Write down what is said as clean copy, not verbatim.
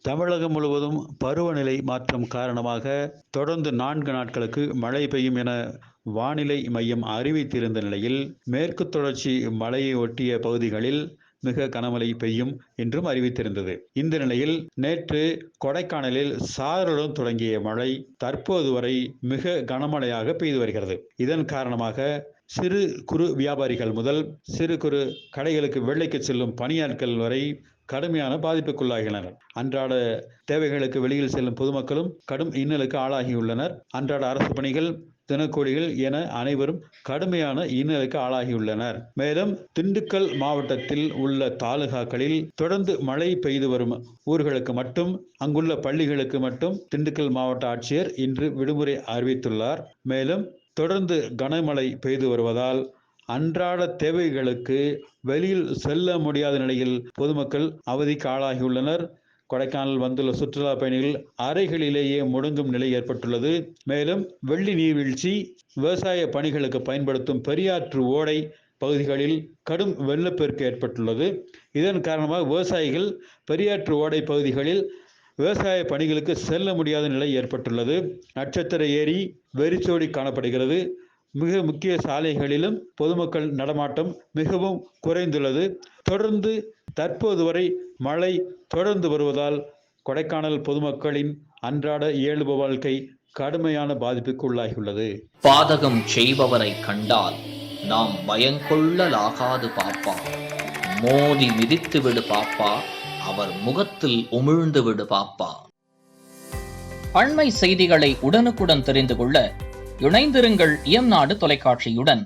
தமிழகம் முழுவதும் பருவநிலை மாற்றம் காரணமாக தொடர்ந்து 4 நாட்களுக்கு மழை பெய்யும் என வானிலை மையம் அறிவித்திருந்த நிலையில் மேற்கு தொடர்ச்சி மலையை ஒட்டிய பகுதிகளில் மிக கனமழை பெய்யும் என்றும் அறிவித்திருந்தது. இந்த நிலையில் நேற்று கொடைக்கானலில் சாரலுடன் தொடங்கிய மழை தற்போது வரை மிக கனமழையாக பெய்து வருகிறது. இதன் காரணமாக சிறு குறு வியாபாரிகள் முதல் சிறு குறு கடைகளுக்கு வேலைக்கு செல்லும் பணியாட்கள் வரை கடுமையான பாதிப்புக்குள்ளாகினர். அன்றாட தேவைகளுக்கு வெளியில் செல்லும் பொதுமக்களும் கடும் இன்னலுக்கு ஆளாகியுள்ளனர். அன்றாட அரசு பணிகள், தினக்கூலிகள் என அனைவரும் கடுமையான இன்னலுக்கு ஆளாகியுள்ளனர். மேலும் திண்டுக்கல் மாவட்டத்தில் உள்ள தாலுகாக்களில் தொடர்ந்து மழை பெய்து வரும் ஊர்களுக்கு மட்டும், அங்குள்ள பள்ளிகளுக்கு மட்டும் திண்டுக்கல் மாவட்ட ஆட்சியர் இன்று விடுமுறை அறிவித்துள்ளார். மேலும் தொடர்ந்து கனமழை பெய்து வருவதால் அன்றாட தேவைகளுக்கு வெளியில் செல்ல முடியாத நிலையில் பொதுமக்கள் அவதிக்கு ஆளாகியுள்ளனர். கொடைக்கானல் வந்துள்ள சுற்றுலா பயணிகள் அறைகளிலேயே முடங்கும் நிலை ஏற்பட்டுள்ளது. மேலும் வெள்ளி நீர்வீழ்ச்சி, விவசாய பணிகளுக்கு பயன்படுத்தும் பெரியாற்று ஓடை பகுதிகளில் கடும் வெள்ளப்பெருக்கு ஏற்பட்டுள்ளது. இதன் காரணமாக விவசாயிகள் பெரியாற்று ஓடை பகுதிகளில் விவசாய பணிகளுக்கு செல்ல முடியாத நிலை ஏற்பட்டுள்ளது. நட்சத்திர ஏரி வெறிச்சோடி காணப்படுகிறது. மிக முக்கிய சாலைகளிலும் பொதுமக்கள் நடமாட்டம் மிகவும் குறைந்துள்ளது. தொடர்ந்து தற்போது வரை மழை தொடர்ந்து வருவதால் கொடைக்கானல் பொதுமக்களின் அன்றாட இயல்பு வாழ்க்கை கடுமையான பாதிப்புக்கு உள்ளாகியுள்ளது. பாதகம் செய்பவரை கண்டால் நாம் பயங்கொள்ளலாகாது பாப்பா, மோதி மிதித்து விடு பாப்பா, அவர் முகத்தில் உமிழ்ந்து விடு பாப்பா. அண்மை செய்திகளை உடனுக்குடன் தெரிந்து கொள்ள இணைந்திருங்கள் இயம்நாடு தொலைக்காட்சியுடன்.